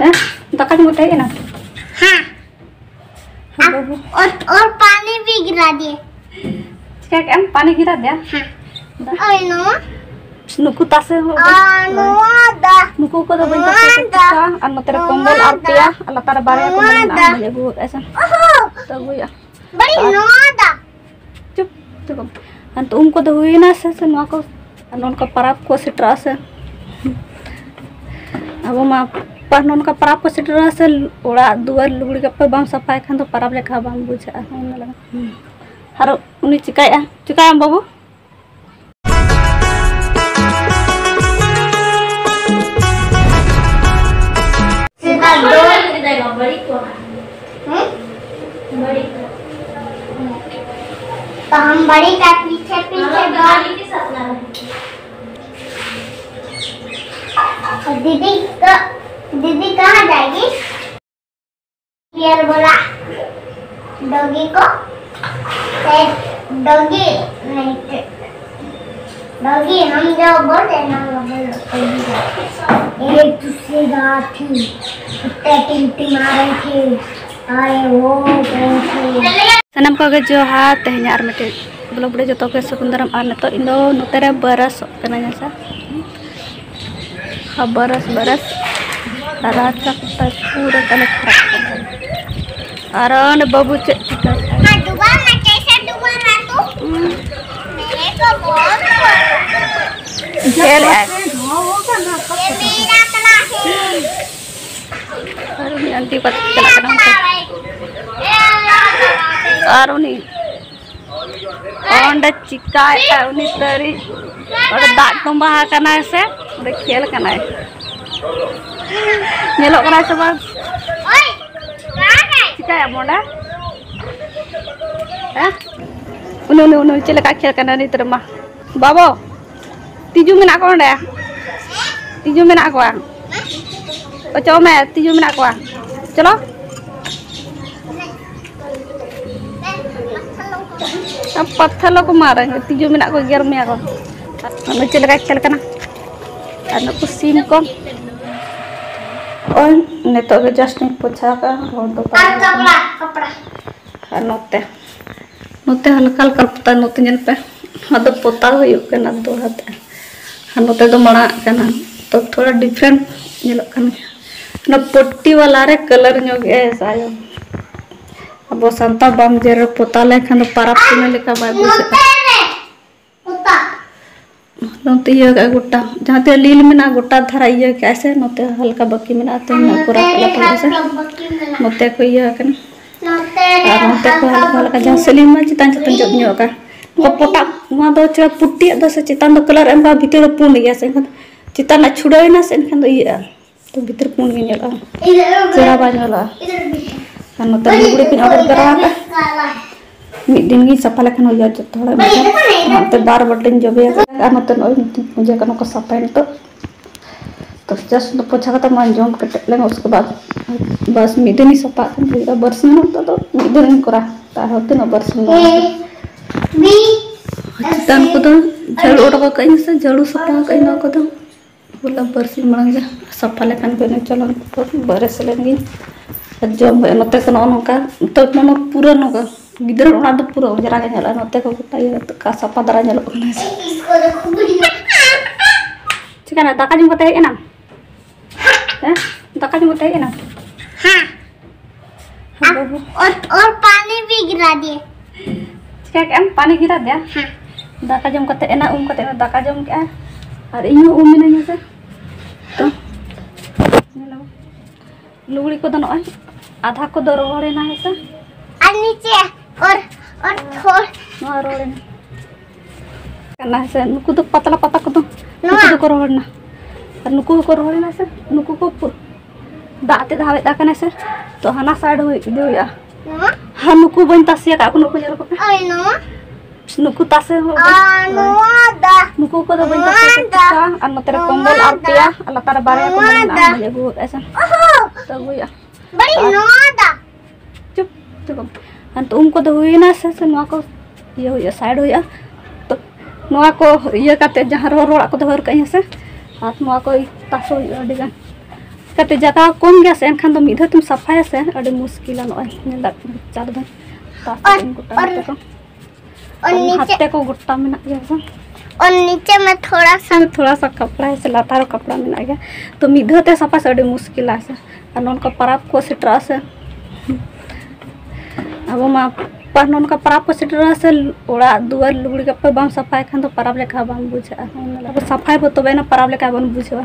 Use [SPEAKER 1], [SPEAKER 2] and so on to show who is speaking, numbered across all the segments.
[SPEAKER 1] दाका जम कते ना।
[SPEAKER 2] हाँ और पानी भी गिरा दिए।
[SPEAKER 1] क्या क्या पानी गिरा दिया?
[SPEAKER 2] हाँ और नो
[SPEAKER 1] नुकु तासे हो नुकु को तो बन और नतरे कंबल और पिया लतार बारे को ना मुझे गो ऐसा तो वो या
[SPEAKER 2] बड़ी नोदा
[SPEAKER 1] चुप चुप अन तो उनको तो हुई ना से नो को अन का पराप को सिट्रा से अब मा पर नन का पराप को सिट्रा से ओड़ा दुआर लुगड़ी का पे बाम सफाई खान तो पराप लेखा बाम बुझा लगा हरो उनी चिकाया बाबू
[SPEAKER 2] तो हम बड़ी का पीछे पीछे दीदी कहाँ जाएगी? पियर बोला डॉगी को डॉगी नहीं डॉगी हम जो बोल रहे ना बोलो एक दूसरी रात थी कुत्ते टिंटी मारे थे आए वो
[SPEAKER 1] सनम को जो हाथ तेहना और मटे ब्लॉग बड़े जो के सुंदरम और नतो इनो नोतेरे बरस कना सा हाँ बरस राजा कुत्ता पूरा तले खराब और बाबू
[SPEAKER 2] डूबा मैं कैसे डूबा रहा तू मेरे को बहुत
[SPEAKER 1] खेल है
[SPEAKER 2] ये मेरा क्लास है
[SPEAKER 1] और नहीं आंटी को चला और उन्हीं और चिका उन्हीं तरी और दाग को बहा करना है से देख खेल करना है ये लोग करना है सब चिका है मोड़ा है उन्हें चले का खेल करना नहीं तेरे माँ बाबो तीजू में ना कौन है तीजू में ना कौन चलो मैं तीजू में ना कौन चलो अब पत्थर को मारेंगे तीजू में ना को गिर में आको हमें चल का खेल करना और कुछ सीन को और ने तो के जस्ट नहीं पूछा का और तो कपड़ा नोते नोते हल्का हल्का पता नोते जन पे हद पोता हुई के ना दो हाथ नोते तो मना करना तो थोड़ा डिफरेंट ये करना ना पट्टी वाला रे कलर नो ऐसा है अब संता बाम जर पोता लेखन पाराप पुने लेका बाय बुझे नोते ये का गुट्टा जहां ते लील में ना गुट्टा धरा ये कैसे नोते हल्का बकी में आते हैं पूरा कलर से नोते को ये कन नोते को हल्का जहां सलीम में चितान चितान जब न्यो का को पोटा वहां दो चरा पुट्टी दो से चितान दो कलर एम का भीतर पुन गया से चितान ना छुड़ाई ना से एनखन दो ये तो भीतर पुन गया नेला चरा बाजला नोते लुगड़ी पिन ऑर्डर करा मिड दिन की सफा लेखन हो जा थोड़ा नोते बार बटन जबे और नोते मुझे कनो को सफाई तो जस्ट तो पोछा का तो मान जम कटे लेंगे उसके बाद बस मिड दिन ही सफा कर बरसिंग तो मिड दिन करा ता होते न बरसिंग तन को तो झड़ उड़ा कहीं से झड़ू सफा कहीं ना को तो बोला बरसिंग मरंग जा सफा लेखन पे चलो बरस लेंगे जम नोते को नोका तो मनो पूरा नोका गिदर उना तो पूरा जरा के नेला नोते को गोटा का सफा दरा नेलो
[SPEAKER 2] इसको देखो बुढ़िया
[SPEAKER 1] चिकना दाका जम कते है ना हैं दाका जम कते है ना
[SPEAKER 2] हाँ और पानी भी गिरा दिए
[SPEAKER 1] क्या क्या पानी गिरा दिया
[SPEAKER 2] हाँ
[SPEAKER 1] दाका जम कते ना कते दाका जम के और इयो नहीं से तो लुगड़ी को दनो आधा को दो रोड़े ना है से
[SPEAKER 2] और नीचे और थोड़
[SPEAKER 1] ना रोड़े ना करना है से नुकु तो पतला पता को तो नुकु को रोड़ना और नुकु को रोड़ना से नुकु को दाते धावे दा कने से तो हना साइड हुई दे या हा नुकु बन तासिया का नुकु जरो को
[SPEAKER 2] आई नो
[SPEAKER 1] नुकु तासे हो नुकु को तो बन तासिया और नतरे कंबल और पिया लतार बारे को ना मुझे गो ऐसा तो वो या
[SPEAKER 2] बड़ी नोदा
[SPEAKER 1] चुप चुप अन तो उनको तो हुई ना से नुआ को ये हो साइड हो या तो नुआ को ये काते जहां रोड़ा को तो हर कहीं से हाथ नुआ को तासो डिगा कते जगह कम गया से एनखान दो मिधा तुम सफाया से अड़ी मुश्किल नय चार दिन
[SPEAKER 2] और नीचे
[SPEAKER 1] हाथे को गुट्टा में ना गया
[SPEAKER 2] और नीचे में थोड़ा सा
[SPEAKER 1] कपड़ा है से लातार कपड़ा में ना गया तो मिधा ते सफा से अड़ी मुश्किल है और नॉन का पराप को सेटरा से अब मा पर नॉन का पराप को सेटरा से ओड़ा दुआर लुगड़ी का पे बाम सफाई खान तो पराप लेखा बाम बुझा अब सफाई हो तो बेना पराप लेखा बन बुझवा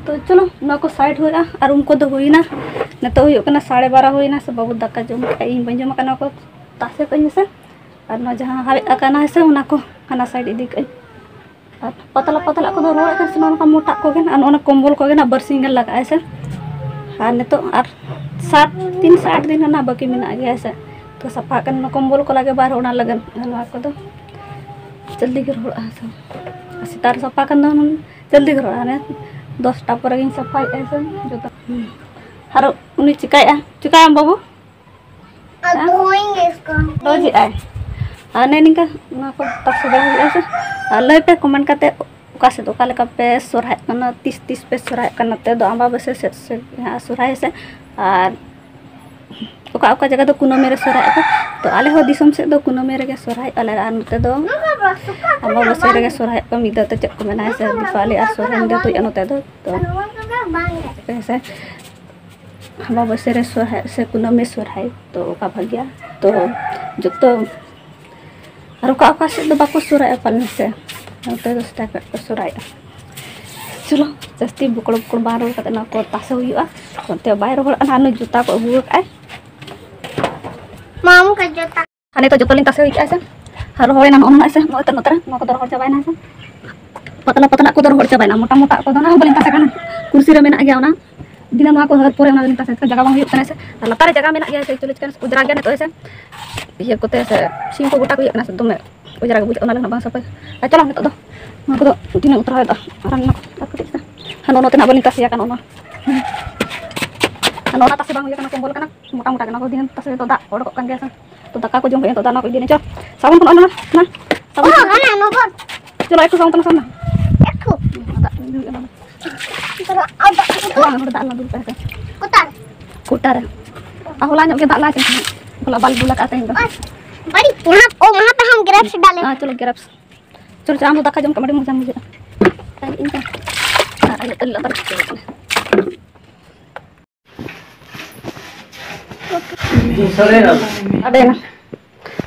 [SPEAKER 1] तो चलो ना को साइड होगा और उनको तो हुई ना न तो हुई ना 12:30 हुई ना से बाबू दाका जम इन बंजम करना को तासे कहीं से और ना जहाँ हावे अकाना है से उना को खाना साइड इदी कई और पतला पतला को रोड कर से उनका मोटा को के ना कंबल को के ना बरसिंग लगाए से और ने तो और 3-8 दिन ना बाकी में गया से तो सफा कर कंबल को लगे बाहर होना लगन हलवा को तो जल्दी के रोड आ सितार सफा कर जल्दी के रोड ने 10टा पर गिन सफाई ऐसे जो तक हर उन्हें चिकाया बाबू
[SPEAKER 2] अब धोएंगे इसको
[SPEAKER 1] रोज आए आने निका ना को तक से ऐसे लय पे कमेंट करते ओका से दोका लेका पे सोराय कना 30 पे सोराय कना ते दो आंबा बसे से यहां सोराय से और ओका जगह तो कुनो मेरे सोराय तो आले हो दिसम से दो कुनो मेरे के सोराय अले आनते दो आंबा बसे रे के सोराय को मिदा ते चक को मेना से दीपावली और सोराय दे तो अनते दो तो ऐसे आंबा बसे रे सोराय से कुनो में सोराय तो ओका भाग्या तो जो तो और ओका से दो बाको सोराय पालन से तो दोस्ता को सोराय चलो जस्ती बुकड़ बुकड़ बाहर करते ना को तासे हुआ तो बाहर हो ना जूता को अगू आए
[SPEAKER 2] मामू का जूता
[SPEAKER 1] हाने तो जो लिन तासे हुई ऐसे हर होय ना ओन ऐसे नो तो नतर नो को दर हर चाबाय ना ऐसे पतला पतला को दर हर चाबाय ना मोटा मोटा को ना बलिन तासे काना कुर्सी रे मेना गया ना दिना मा को हर पूरे ना तासे जगह बang हुई ऐसे लतारे जगह मेना गया ऐसे चलो चिकन उजरा गया तो ऐसे ये को ऐसे सिंह को गोटा को ना दमे उजरा बुझ ओना बang सफाई चलो नितो दो मा को दिन उतरा दा आराम ना कटिसा हानो नते ना बलिन तासे काना ओना हानो ना तासे बang हुई काना कंबल काना मोटा मोटा काना को दिन तासे तो दा ओडक kan गया तो दका को जम तो दाना को दिन चल साबुन को ना साबुन
[SPEAKER 2] ना नो बोल
[SPEAKER 1] चलो एक साबुन sana
[SPEAKER 2] एको
[SPEAKER 1] terus ada udah dak dulu पैसे कुटार ahola nyok kita lah kalau bal bulat atas itu
[SPEAKER 2] बड़ी वहाँ पे हम ग्रेप्स डालें
[SPEAKER 1] हाँ चलो ग्रेप्स चलो जाम दका जम कमरे मुझे मुझे इनका अल्लाह तर ada na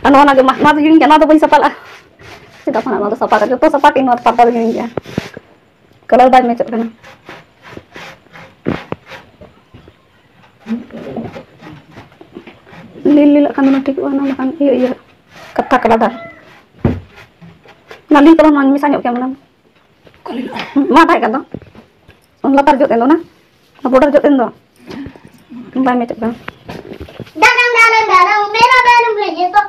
[SPEAKER 1] ano na gumah na yung kana to pun sapala sida pa na to sapala to sapatin no papa yung ya kalau bag me chok kana lili kan na tik wana makan iya kata kala dar nali kalau man misalnya kya mana ma tai kan to on latar jot elo na border jot endo bag me chok kana
[SPEAKER 2] दादा मेरा बैल भेजे तो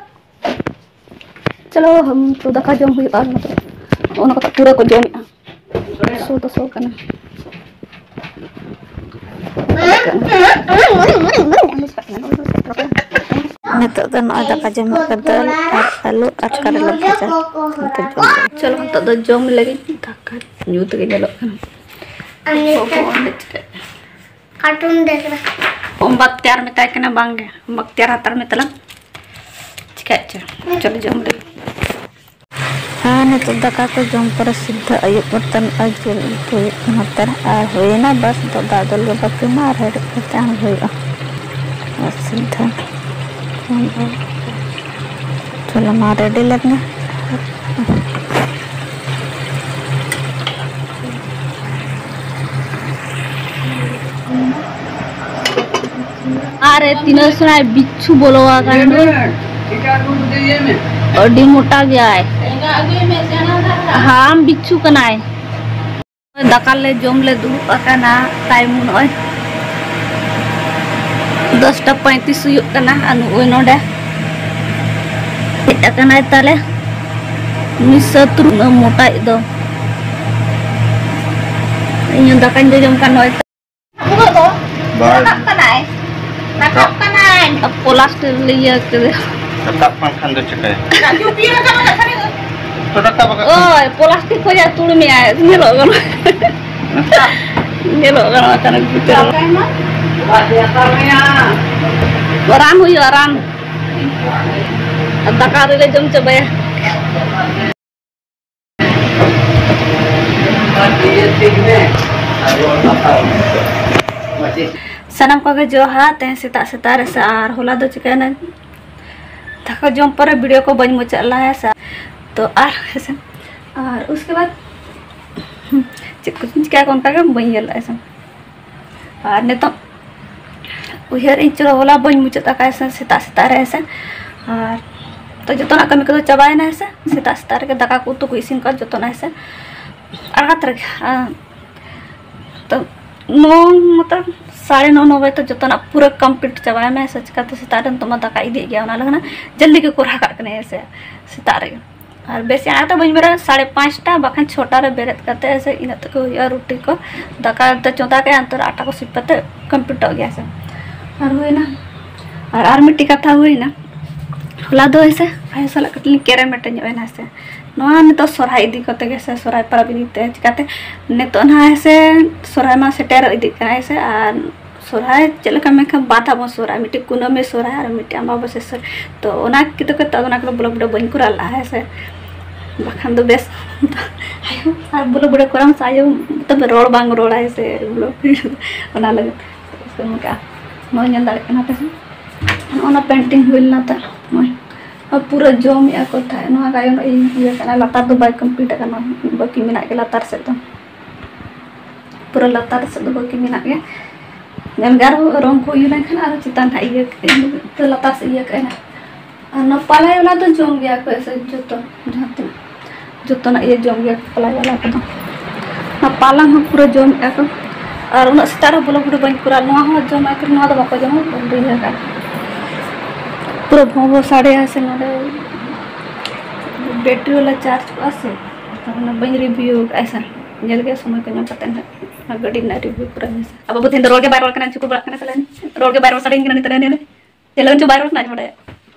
[SPEAKER 1] चलो हम तो दका जम हुई और मतलब ओना को पूरा को जम सो तो सो करना नितो तो ना दका जम करता और आलू और करेला भाजा चलो हम तो जम लगी दका न्यूत के जलो
[SPEAKER 2] कार्टून देख रहा
[SPEAKER 1] om baktiar metai kena bangge baktiar hatar metala चिका चलो जम ले हाँ ने तो दका को जम पर सिद्ध अयुब बर्तन अजुल तो हतर आ होए ना बस तो दादल के बाकी मार है करते हैं होएगा बस सिद्ध चलो मार रेडी लगना अरे तीनों सुना बिच्छू बोलो अड्डी मोटा गया है हाँ बिच्छू कना है दका ले जम ले दुब अकाना टाइम नय 10:35 हुई कना अनु ओय नोडे अकाना ताले मिसतरु न मोटा इदो इन दका जम का नय nakap kanan polas liya ke
[SPEAKER 3] nakap makan do cekai
[SPEAKER 1] oh plastik ko ya tulmi ya ni lo Nyelok karena gitu. Orang huyu orang. Takar le jom coba ya. Sanam kage johat teh sita-sita resa ar hola do chikana. Taka jom पर video को बन मुचला है सा तो ऐसा और उसके बाद कुछ क्या कौन का बन ऐसा और ने तो उहर इन चलो होला बन मुचता का ऐसा सीता ऐसा और तो जो ना कमी को चाबाए ना ऐसा सीता के दाका को तो कोई सिंह का जो ना ऐसा आगात रख तो 9 मतलब 9:30 बजे तो जो ना पूरा कंप्लीट चाबाए मैं ऐसा चिकाते सीतारन तो मैं दाका इदी गया ना लगना जल्दी के कोरा काटने ऐसे सीतारे और बेस यहाँ तो बन मेरा 5:30 टा बाखन छोटा रे बेरत करते ऐसे इन तक या रोटी को दाका तो चौथा के अंतर आटा को सिपते कंप्लीट हो गया ऐसे और हुई ना और मिट्टी का था हुई ना होला दो ऐसे ऐसा लगती केरे मेटे ना ऐसे नवा ने तो सोराई इदी करते ऐसे सोराई पर भी निते चिकाते ने तो ना ऐसे सोराई मा सेटर इदी का ऐसे और सोराई चले का में बाधा बो सोराई मिट्टी कुनो में सोराई और मिट्टी अम्बा बसे सर तो ओना की तो करता ओना को ब्लॉग वीडियो बन कुरा ला ऐसे बखान दो बेस आयो और ब्लॉग वीडियो करम सायो तब रोड बांग रोड ऐसे ब्लॉग ओना लगे उसको मुका नो ñal dal kana ta ओना पेंटिंग हुई ना था और पूरा जॉम या को था नो गायो नो ये kana latar do bay complete kana बाकी मिना के latar से तो पूरा latar से do बाकी मिना के dan garo rong ko yun kan aro चितान था ये तो latar से ये कहना और पलाई वाला तो जम गया को ऐसे जो ना ये जम गया पलाई वाला को ना पाला हम पूरा जम गया को और उन सितारा बोलो पूरा बन पूरा नवा हो जम आकर नवा तो बाको जम बढ़िया का पूरा भोंबो साड़े ऐसे नोडे बैटरी वाला चार्ज को ऐसे तो ना बन रिव्यू ऐसा जल गया समय को ना पता नहीं गड्डी ना रिव्यू पूरा ऐसे अब बहुत दिन रोड के बाहर करना चुप करना चला रोड के बाहर साड़ी करना तरह ने चलन जो बाहर ना पड़े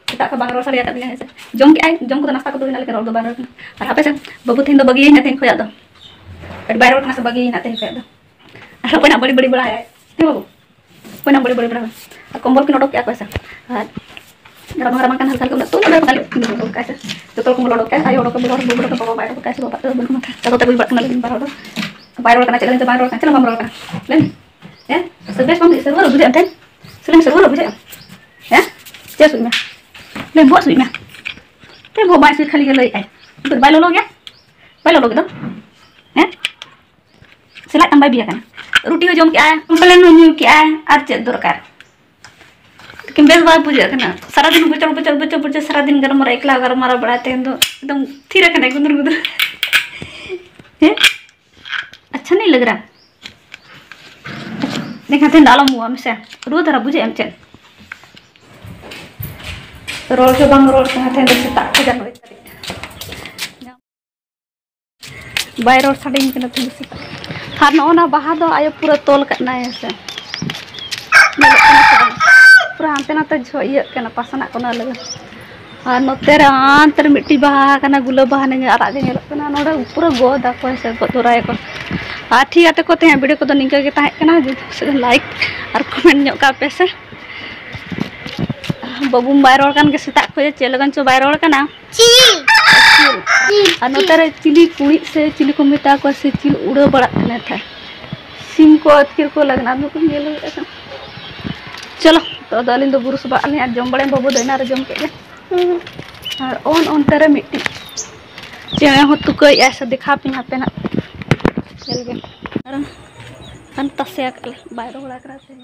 [SPEAKER 1] kita ke bangro sari katanya ऐसे jom ko nasta ko dulu rodo baro ar apa sih babu thindo bagi na tin ko yado ad baro na sa bagi na tin ko yado ar ko na bड़ी बड़ा है ते babu ko na bड़ी बड़ा ar kombol ki nodok kya ko ऐसा ar ramang kan hal ko to na kali ko kaisa to to kombol nodok kaisa ayo nodok ko baro ko bawa baro kaisa bawa to bano mata to tabi bat kenal baro kana chalen to baro kana chalen baro kana len ya sebes pam server bude anten sering server bude ya dia sunya lên vội rồi mẹ thế bộ bài suy khali cái lời ấy được bài lolo gitu ya selai tambah biar kan roti jom kya plan nyu kya ar chet dorkar kimbes ba puja kana sara din bocor sara din garam mara ekla garam mara बढ़ाते हैं तो एकदम theta kana गुदर है अच्छा नहीं लग रहा देखते हैं डालो मुआ में से रो धरा बुझे हम चल रोल के बंग रोल के हाथे से ताक के जानो बाय रोल साड़ी के न तुम से हार न ओना बाहा दो आयो पूरा तोल करना है ऐसे पूरा हांते ना तो जो ये के ना पासना कोना लगे और नोते रे अंतर मिट्टी बाहा कना गुलो बाहा ने आरा जे नेलो कना नोडे पूरा गोदा को ऐसे गोदराय को आ ठीक आते को ते वीडियो को तो निका के ताहे कना लाइक और कमेंट न्यो का पैसे बाबू बायरोल कान के सेता को चेलगन चो बायरोल काना चिल आ नोतरे चिली कुड़ी से चिली को मिटा को से चिल उड़ो बड़ा कने था सिम को अतकिर को लगना दो को नेलो ऐसा चलो तो दालिन दो बुरुस बा ने जम बड़े बाबू देना रे जम के और ऑन तेरे मिट्टी चेणे हो तु को ऐसा दिखा पे पे ना चल गए अन तसे बायरोल करा से